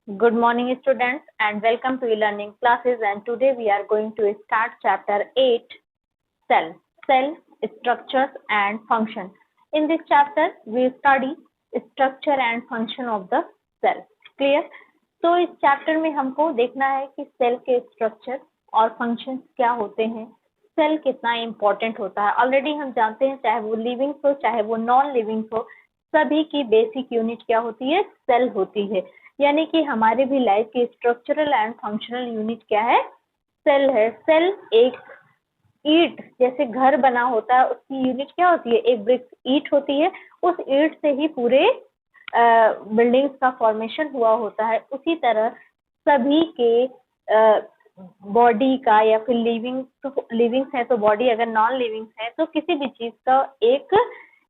Good morning, students, and welcome to e-learning classes. And today we are going to start chapter 8, cell, structures and function. In this chapter, we study structure and function of the cell. Clear? तो इस chapter में हमको देखना है कि cell के structure और functions क्या होते हैं, सेल कितना इम्पोर्टेंट होता है. ऑलरेडी हम जानते हैं, चाहे वो लिविंग हो चाहे वो नॉन लिविंग हो, सभी की बेसिक यूनिट क्या होती है, सेल होती है. यानी कि हमारे भी लाइफ की स्ट्रक्चरल एंड फंक्शनल यूनिट क्या है, सेल है. सेल एक ईंट जैसे घर बना होता है, उसकी यूनिट क्या होती है, एक ब्रिक ईंट होती है. उस ईंट से ही पूरे बिल्डिंग्स का फॉर्मेशन हुआ होता है. उसी तरह सभी के बॉडी का, या फिर लिविंग्स है तो बॉडी, अगर नॉन लिविंग्स है तो किसी भी चीज का एक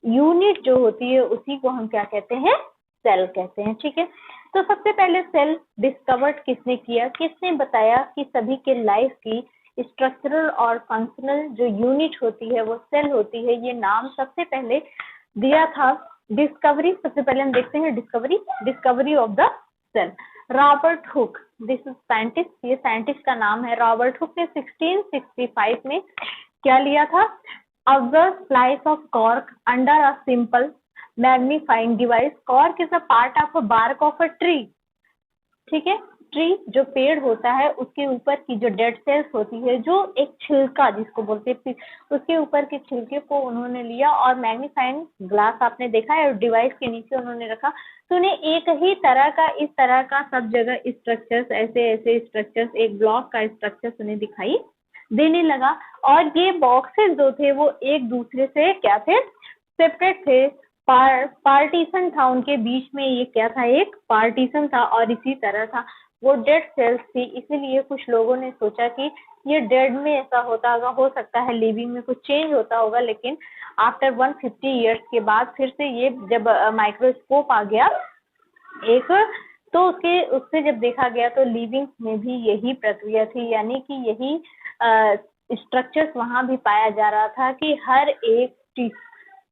यूनिट जो होती है उसी को हम क्या कहते हैं, सेल कहते हैं. ठीक है. तो सबसे पहले सेल डिस्कवर्ड किसने किया, किसने बताया कि सभी के लाइफ की स्ट्रक्चरल और फंक्शनल जो यूनिट होती है वो सेल होती है. ये नाम सबसे पहले दिया था डिस्कवरी. सबसे पहले हम देखते हैं discovery of the cell. Robert Hooke, this is scientist, ये साइंटिस्ट का नाम है. रॉबर्ट हुक ने 1665 में क्या लिया था, observe slice of cork under a simple magnifying device. Cork is a part of a bark of a tree. ठीक है. ट्री जो पेड़ होता है उसके ऊपर की जो डेड सेल्स होती है, जो एक छिलका जिसको बोलते हैं, उसके ऊपर के छिलके को उन्होंने लिया और मैग्नीफाइंग ग्लास आपने देखा है, डिवाइस के नीचे उन्होंने रखा. तो उन्हें एक ही तरह का, इस तरह का सब जगह स्ट्रक्चर्स, ऐसे स्ट्रक्चर्स, एक ब्लॉक का स्ट्रक्चर्स उन्हें दिखाई देने लगा. और ये बॉक्सेस जो थे वो एक दूसरे से क्या थे, सेपरेट थे. पार्टीशन था उनके बीच में, ये क्या था, एक पार्टीशन था. और इसी तरह था, वो डेड सेल्स थी. इसीलिए कुछ लोगों ने सोचा कि ये डेड में ऐसा होता होगा, हो सकता है लिविंग में कुछ चेंज होता होगा. लेकिन आफ्टर 150 ईयर्स के बाद फिर से ये जब माइक्रोस्कोप आ गया एक, तो उससे जब देखा गया तो लिविंग में भी यही प्रक्रिया थी. यानी कि यही स्ट्रक्चर्स वहां भी पाया जा रहा था कि हर एक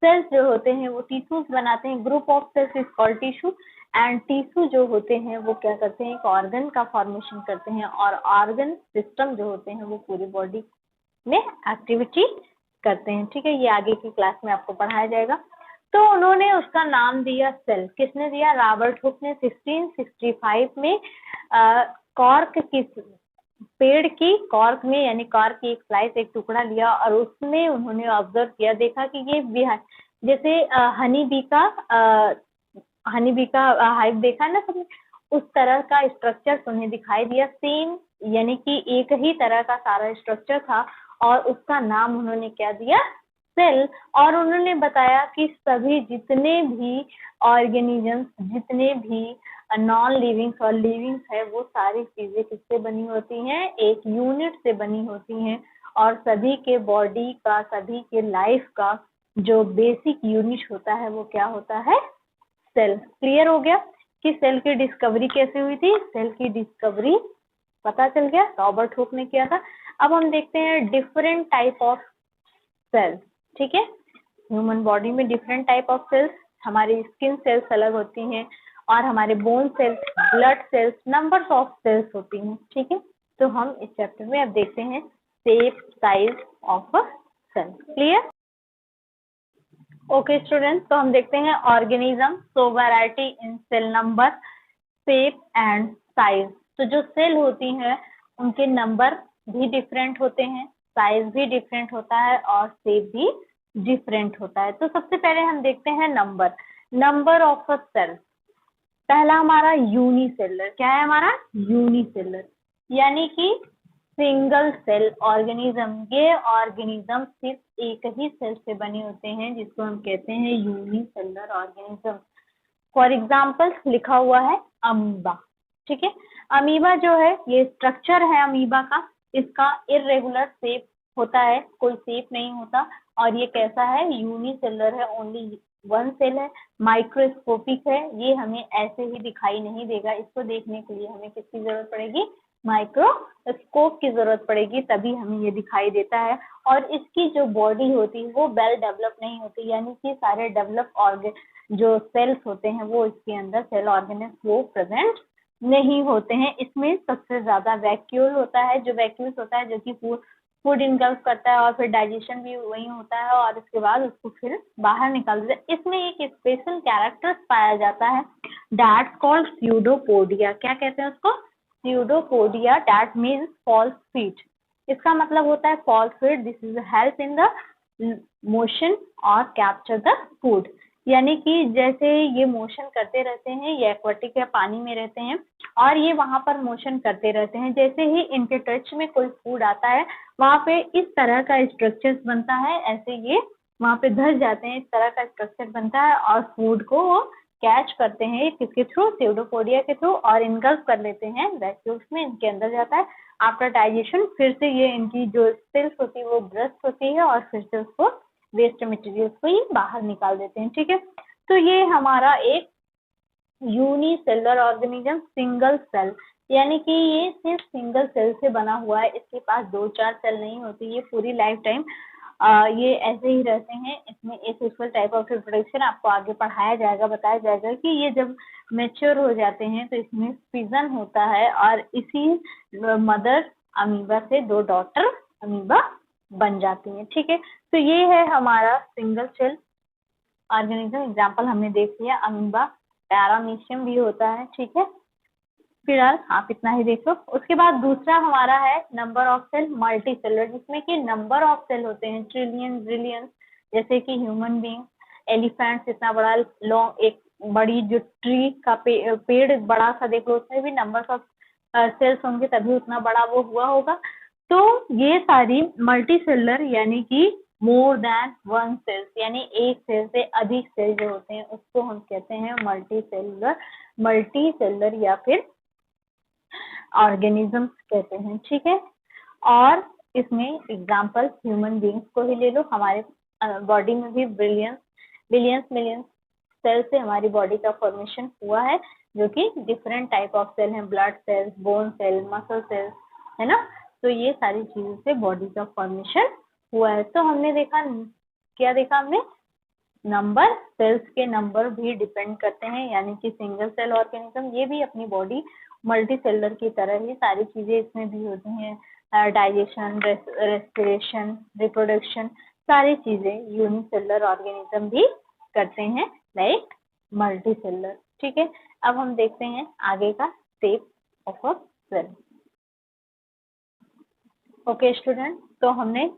सेल्स जो होते हैं वो टिश्यूज बनाते हैं. Group of cells is called tissue. And tissue जो होते हैं वो क्या करते हैं, एक ऑर्गन का फॉर्मेशन करते हैं. और ऑर्गन सिस्टम जो होते हैं वो पूरी बॉडी में एक्टिविटी करते हैं. ठीक है. ये आगे की क्लास में आपको पढ़ाया जाएगा. तो उन्होंने उसका नाम दिया सेल. किसने दिया, रॉबर्ट हुक ने 1665 में कॉर्क की, पेड़ की कॉर्क में, यानी कॉर्क की एक स्लाइस, एक टुकड़ा लिया और उसमें उन्होंने ऑब्जर्व किया, देखा कि ये जैसे हनी बी का हाइव देखा ना सबने, उस तरह का स्ट्रक्चर उन्हें दिखाई दिया. सेम, यानी कि एक ही तरह का सारा स्ट्रक्चर था और उसका नाम उन्होंने क्या दिया, सेल. और उन्होंने बताया कि सभी जितने भी ऑर्गेनिजम्स, जितने भी नॉन लिविंग्स और लिविंग्स है, वो सारी चीजें किससे बनी होती हैं, एक यूनिट से बनी होती हैं. और सभी के बॉडी का, सभी के लाइफ का जो बेसिक यूनिट होता है वो क्या होता है, सेल. क्लियर हो गया कि सेल की डिस्कवरी कैसे हुई थी. सेल की डिस्कवरी पता चल गया, रॉबर्ट हुक ने किया था. अब हम देखते हैं डिफरेंट टाइप ऑफ सेल्स. ठीक है. ह्यूमन बॉडी में डिफरेंट टाइप ऑफ सेल्स, हमारी स्किन सेल्स अलग होती हैं और हमारे bone cells, blood cells, numbers of cells होती हैं. ठीक है. तो हम इस चैप्टर में अब देखते हैं shape, size of a cell. Clear. Okay students, तो हम देखते हैं organism. So variety in cell number, shape and size. तो जो सेल होती हैं उनके नंबर भी डिफरेंट होते हैं, साइज भी डिफरेंट होता है और शेप भी डिफरेंट होता है. तो सबसे पहले हम देखते हैं नंबर ऑफ अ सेल. पहला हमारा यूनिसेलर. क्या है हमारा, यूनिसेलर, यानी कि सिंगल सेल ऑर्गेनिज्म. ये ऑर्गेनिज्म सिर्फ एक ही सेल से बने होते हैं, जिसको हम कहते हैं यूनिसेलर ऑर्गेनिज्म. फॉर एग्जाम्पल लिखा हुआ है अमीबा. ठीक है. अमीबा जो है, ये स्ट्रक्चर है अमीबा का, इसका इरेगुलर शेप होता है, कोई शेप नहीं होता. और ये कैसा है, यूनिसेलर है, ओनली वन सेल है, माइक्रोस्कोपिक है. ये हमें ऐसे ही दिखाई नहीं देगा. इसको देखने के लिए हमें किसकी जरूरत पड़ेगी, माइक्रोस्कोप की जरूरत पड़ेगी, तभी हमें ये दिखाई देता है. और इसकी जो बॉडी होती है वो वेल डेवलप नहीं होती, यानी कि सारे डेवलप जो सेल्स होते हैं वो इसके अंदर, सेल ऑर्गेनिज्म वो प्रेजेंट नहीं होते हैं। इसमें सबसे ज्यादा वैक्यूल होता है, जो वैक्यूल्स होता है जो कि फूड इनगल्फ करता है और फिर डाइजेशन भी वही होता है और उसके बाद उसको फिर बाहर निकाल देता है। इसमें एक स्पेशल कैरेक्टर पाया जाता है, दैट्स कॉल्ड स्यूडोपोडिया। क्या कहते हैं उसको? Pseudopodia, that means false feet. इसका मतलब होता है false feet, this is help in the motion और कैप्चर द फूड। यानी कि जैसे ये मोशन करते रहते हैं, ये एक्वाटिक या पानी में रहते हैं और ये वहां पर मोशन करते रहते हैं। जैसे ही इनके टच में कोई फूड आता है वहां पे इस तरह का स्ट्रक्चर बनता है, ऐसे ये वहां पे धस जाते हैं, इस तरह का स्ट्रक्चर बनता है और फूड को वो कैच करते हैं किसके थ्रू? स्यूडोपोडिया के थ्रू, और इनगल्फ कर लेते हैं वैक्यूल्स में, इनके अंदर जाता है। आफ्टर डाइजेशन फिर से ये इनकी जो सेल्स होती है वो ब्रस्ट होती है और फिर से उसको वेस्ट मटेरियल्स को ये बाहर निकाल देते हैं। ठीक है, तो ये हमारा एक यूनिसेलुलर ऑर्गेनिज्म, सिंगल सेल, यानी कि ये सिर्फ सिंगल सेल से बना हुआ है, इसके पास 2-4 सेल नहीं होती। ये पूरी लाइफ टाइम ये ऐसे ही रहते हैं। इसमें एसेक्सुअल टाइप ऑफ रिप्रोडक्शन आपको आगे पढ़ाया जाएगा, बताया जाएगा कि ये जब मैच्योर हो जाते हैं तो इसमें फिजन होता है और इसी मदर अमीबा से 2 डॉटर अमीबा बन जाती हैं। ठीक है, तो ये है हमारा सिंगल सेल ऑर्गेनिज्म। एग्जाम्पल हमने देख लिया, अमीबा, पैरामीशियम भी होता है। ठीक है, फिलहाल आप इतना ही देखो। उसके बाद दूसरा हमारा है number of cell, multicellular, जिसमें कि नंबर ऑफ सेल होते हैं ट्रिलियन बिलियन। जैसे कि ह्यूमन बींग, एलिफेंट्स, इतना बड़ा लॉन्ग एक बड़ी जो ट्री का पेड़ बड़ा सा देख लो, उसमें भी नंबर ऑफ सेल्स होंगे तभी उतना बड़ा वो हुआ होगा। तो ये सारी मल्टी सेलर यानी कि मोर देन 1 सेल्स, यानी एक सेल से अधिक सेल जो होते हैं उसको हम कहते हैं मल्टी सेलर या फिर ऑर्गेनिज्म कहते हैं। ठीक है, और इसमें एग्जाम्पल ह्यूमन बींग्स को ही ले लो। हमारे बॉडी में भी बिलियंस मिलियंस सेल से हमारी बॉडी का फॉर्मेशन हुआ है, जो कि डिफरेंट टाइप ऑफ सेल हैं, blood cells, bone cell, muscle cells, है ना। तो ये सारी चीजों से बॉडी का फॉर्मेशन हुआ है। तो हमने देखा, क्या देखा हमने? नंबर, सेल्स के नंबर भी डिपेंड करते हैं, यानी कि सिंगल सेल ऑर्गेनिज्म ये भी अपनी बॉडी मल्टी सेलर की तरह ही सारी चीजें इसमें भी होती हैं, डाइजेशन, रेस्पिरेशन, रिप्रोडक्शन, सारी चीजें यूनिसेलुलर ऑर्गेनिज्म भी करते हैं लाइक मल्टी सेलर। ठीक है, अब हम देखते हैं आगे का step of a cell. Okay student, तो हमने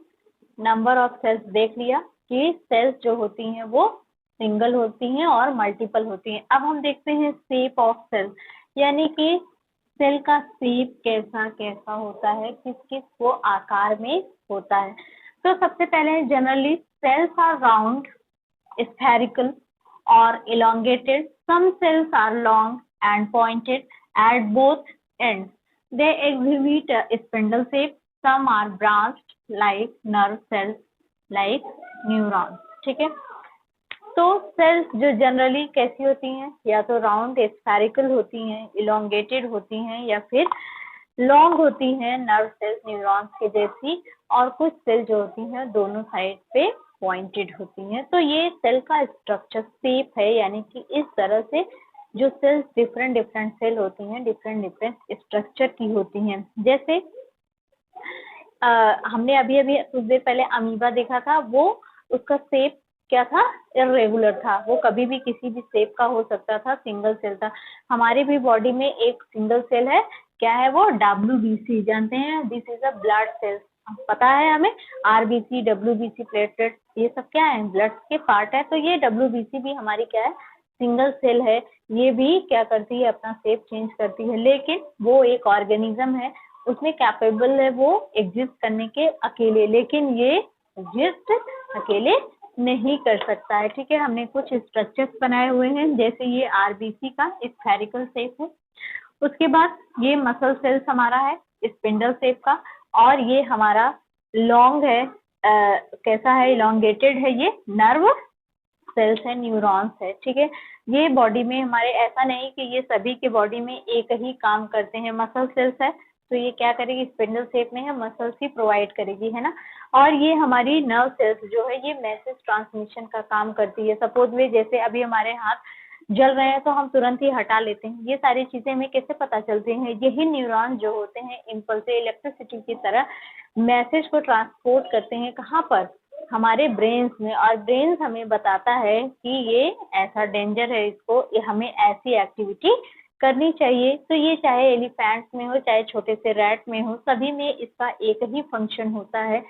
नंबर ऑफ सेल्स देख लिया कि सेल्स जो होती हैं वो सिंगल होती हैं और मल्टीपल होती हैं। अब हम देखते हैं शेप ऑफ सेल, यानी कि सेल का शेप कैसा कैसा होता है, किस किस वो आकार में होता है। तो सबसे पहले generally cells are round, spherical or elongated. Some cells are long and pointed at both ends. They exhibit a spindle shape. Some are branched like nerve cells, like neurons. ठीक है, तो सेल्स जो जनरली कैसी होती हैं, या तो round spherical होती हैं, इलोंगेटेड होती हैं, या फिर लॉन्ग होती हैं नर्व सेल्स न्यूरॉन्स के जैसी, और कुछ सेल जो होती हैं दोनों साइड पे पॉइंटेड होती हैं। तो ये सेल का स्ट्रक्चर शेप है, यानी कि इस तरह से जो सेल्स डिफरेंट सेल होती हैं डिफरेंट स्ट्रक्चर की होती हैं। जैसे हमने अभी कुछ देर पहले अमीबा देखा था, वो उसका शेप क्या था? इरेगुलर था, वो कभी भी किसी भी शेप का हो सकता था, सिंगल सेल था। हमारी भी बॉडी में एक सिंगल सेल है, क्या है वो? WBC, जानते हैं? This is a blood cell, पता है हमें। RBC, WBC, प्लेटलेट, ये सब क्या है? ब्लड के पार्ट है। तो ये WBC भी हमारी क्या है? सिंगल सेल है। ये भी क्या करती है? अपना शेप चेंज करती है, लेकिन वो एक ऑर्गेनिज्म है, उसमें कैपेबल है वो एग्जिस्ट करने के अकेले, लेकिन ये एग्जिस्ट अकेले नहीं कर सकता है। ठीक है, हमने कुछ स्ट्रक्चर्स बनाए हुए हैं, जैसे ये RBC का स्फेरिकल शेप है। उसके बाद ये मसल सेल्स हमारा है स्पिंडल शेप का, और ये हमारा लॉन्ग है, कैसा है? इलोंगेटेड है, ये नर्व सेल्स है, न्यूरॉन्स है। ठीक है, ये बॉडी में हमारे, ऐसा नहीं कि ये सभी के बॉडी में एक ही काम करते हैं। मसल सेल्स है तो ये क्या करेगी? स्पिंडल शेप में है, मसल्स ही प्रोवाइड करेगी, है ना। और ये हमारी नर्व सेल्स जो है ये मैसेज ट्रांसमिशन का काम करती है। सपोज वे, जैसे अभी हमारे हाथ जल रहे हैं तो हम तुरंत ही हटा लेते हैं। ये सारी चीजें हमें कैसे पता चलती हैं? यही न्यूरॉन जो होते हैं इम्पल्स इलेक्ट्रिसिटी की तरह मैसेज को ट्रांसपोर्ट करते हैं। कहाँ पर? हमारे ब्रेन्स में। और ब्रेन्स हमें बताता है कि ये ऐसा डेंजर है, इसको हमें ऐसी एक्टिविटी करनी चाहिए। तो ये चाहे एलिफेंट्स में हो, चाहे छोटे से रैट में हो, सभी में इसका एक ही फंक्शन होता है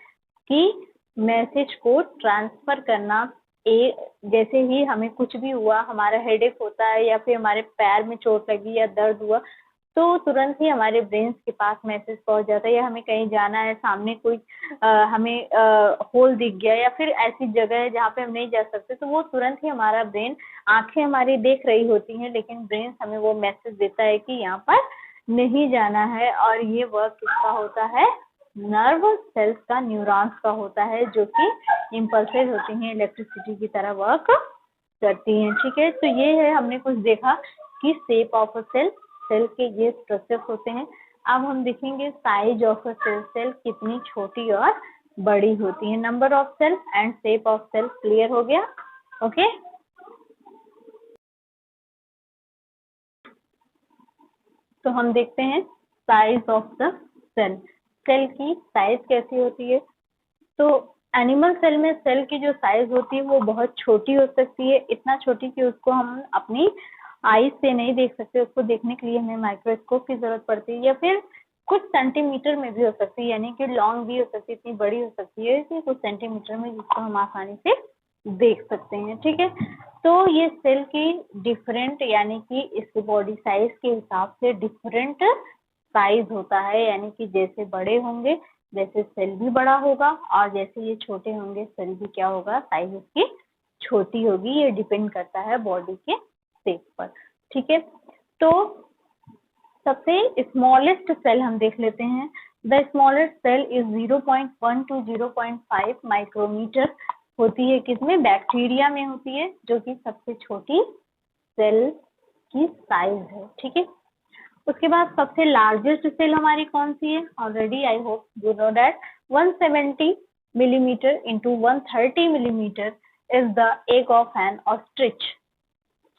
कि मैसेज को ट्रांसफर करना। जैसे ही हमें कुछ भी हुआ, हमारा हेडेक होता है या फिर हमारे पैर में चोट लगी या दर्द हुआ, तो तुरंत ही हमारे ब्रेन्स के पास मैसेज पहुंच जाता है। या हमें कहीं जाना है, सामने कोई हमें होल दिख गया या फिर ऐसी जगह है जहाँ पे हम नहीं जा सकते, तो वो तुरंत ही हमारा ब्रेन, आंखें हमारी देख रही होती हैं लेकिन ब्रेन हमें वो मैसेज देता है कि यहाँ पर नहीं जाना है। और ये वर्क किसका होता है? नर्व सेल्स का, न्यूरॉन्स का होता है, जो कि इम्पल्सेस होती हैं, इलेक्ट्रिसिटी की तरह वर्क करती हैं। ठीक है, तो ये है, हमने कुछ देखा कि shape of a cell, cell के ये स्ट्रक्चर होते हैं। अब हम देखेंगे size of a cell, cell कितनी छोटी और बड़ी होती है। Number of cell and shape of cell clear हो गया? ओके, तो हम देखते हैं size of the cell. Cell की साइज कैसी होती है? तो एनिमल सेल में सेल की जो साइज होती है वो बहुत छोटी हो सकती है, इतना छोटी कि उसको हम अपनी आईज से नहीं देख सकते। उसको देखने के लिए हमें माइक्रोस्कोप की जरूरत पड़ती है, या फिर कुछ सेंटीमीटर में भी हो सकती है, यानी कि लॉन्ग भी हो सकती है, इतनी बड़ी हो सकती है कि कुछ सेंटीमीटर में, जिसको हम आसानी से देख सकते हैं। ठीक है, तो ये सेल की डिफरेंट, यानी कि इसके बॉडी साइज के हिसाब से डिफरेंट साइज होता है, यानी कि जैसे बड़े होंगे वैसे सेल भी बड़ा होगा, और जैसे ये छोटे होंगे सेल भी क्या होगा? साइज उसकी छोटी होगी। ये डिपेंड करता है बॉडी के शेप पर। ठीक है, तो सबसे स्मॉलेस्ट सेल हम देख लेते हैं। The smallest cell is 0.1 to 0.5 micrometre होती है। किसमें? बैक्टीरिया में होती है, जो कि सबसे छोटी सेल की साइज है। ठीक है, उसके बाद सबसे लार्जेस्ट सेल हमारी कौन सी है? Already I hope you know that 170 millimeter into 130 millimeter is the egg of N ostrich.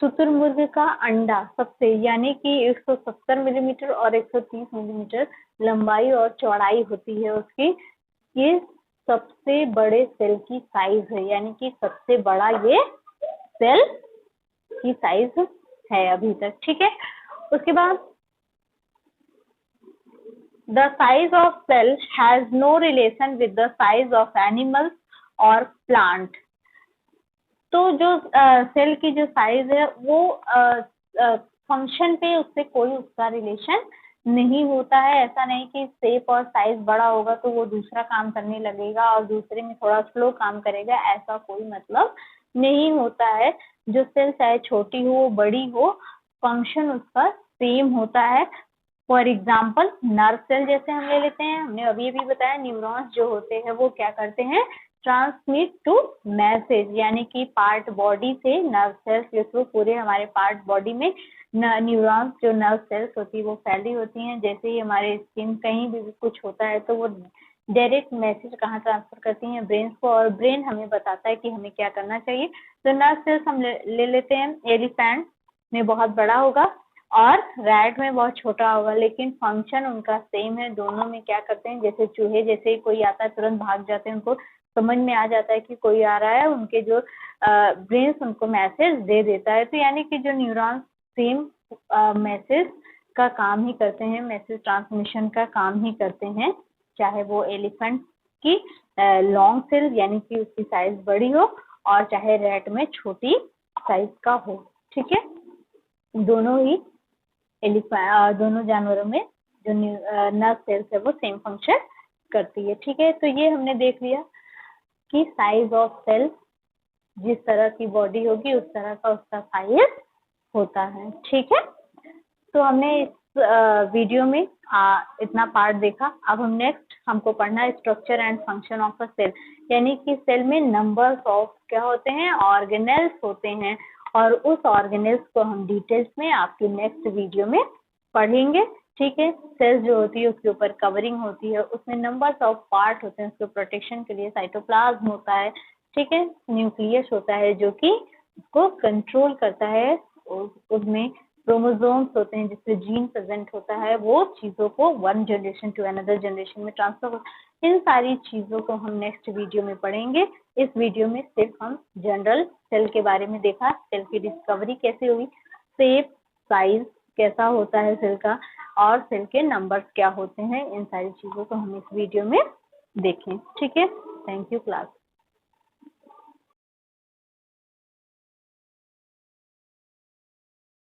शुतुरमुर्ग का अंडा सबसे, यानी कि 170 मिलीमीटर और 130 मिलीमीटर लंबाई और चौड़ाई होती है उसकी। ये सबसे बड़े सेल की साइज है, यानी कि सबसे बड़ा ये सेल की साइज है अभी तक। ठीक है, उसके बाद the size of cell has no relation with the size of animals or plant। तो जो सेल की जो साइज है वो फंक्शन पे उससे कोई उसका रिलेशन नहीं होता है। ऐसा नहीं कि शेप और साइज बड़ा होगा तो वो दूसरा काम करने लगेगा और दूसरे में थोड़ा स्लो काम करेगा, ऐसा कोई मतलब नहीं होता है। जो सेल चाहे छोटी हो बड़ी हो, फंक्शन उसका सेम होता है। फॉर एग्जाम्पल नर्व सेल जैसे हम ले लेते हैं, हमने अभी अभी बताया न्यूरॉन्स जो होते हैं वो क्या करते हैं? ट्रांसमिट टू मैसेज, यानी कि पार्ट बॉडी से नर्व सेल्स के थ्रू पूरे हमारे पार्ट बॉडी में न्यूरॉन्स जो नर्व सेल्स होती है वो फैली होती हैं। जैसे ही हमारे स्किन कहीं भी कुछ होता है तो वो डायरेक्ट मैसेज कहाँ ट्रांसफर करती हैं? ब्रेन को, और ब्रेन हमें बताता है कि हमें क्या करना चाहिए। तो नर्व सेल्स हम ले लेते हैं, एलिफेंट में बहुत बड़ा होगा और रैट में बहुत छोटा होगा, लेकिन फंक्शन उनका सेम है। दोनों में क्या करते हैं? जैसे चूहे, जैसे कोई आता है तुरंत भाग जाते हैं, उनको समझ में आ जाता है कि कोई आ रहा है, उनके जो ब्रेन उनको मैसेज दे देता है। तो यानी कि जो न्यूरॉन्स सेम मैसेज का काम ही करते हैं, मैसेज ट्रांसमिशन का काम ही करते हैं, चाहे वो एलिफेंट की लॉन्ग सेल यानी कि उसकी साइज बड़ी हो और चाहे रैट में छोटी साइज का हो। ठीक है, दोनों ही दोनों जानवरों में जो नर्व सेल्स है वो सेम फंक्शन करती है। ठीक है, तो ये हमने देख लिया कि साइज ऑफ सेल, जिस तरह की बॉडी होगी उस तरह का उसका साइज होता है। ठीक है, तो हमने इस वीडियो में इतना पार्ट देखा। अब हम नेक्स्ट हमको पढ़ना है structure and function of a cell, यानी कि सेल में नंबर्स ऑफ क्या होते हैं? ऑर्गेनेल्स होते हैं, और उस ऑर्गेनेल्स को हम डिटेल्स में आपकी नेक्स्ट वीडियो में पढ़ेंगे। ठीक है, सेल्स जो होती है उसके ऊपर कवरिंग होती है, उसमें नंबर्स ऑफ पार्ट होते हैं, उसको प्रोटेक्शन के लिए साइटोप्लाज्म होता है। ठीक है, न्यूक्लियस होता है जो कि उसको कंट्रोल करता है उसमें क्रोमोसोम्स होते हैं जिससे जीन प्रेजेंट होता है, वो चीजों को one generation to another generation में ट्रांसफर। इन सारी चीजों को हम नेक्स्ट वीडियो में पढ़ेंगे। इस वीडियो में सिर्फ हम जनरल सेल के बारे में देखा, सेल की डिस्कवरी कैसे हुई, शेप साइज कैसा होता है सेल का, और सेल के नंबर्स क्या होते हैं, इन सारी चीजों को हम इस वीडियो में देखें। ठीक है, थैंक यू क्लास।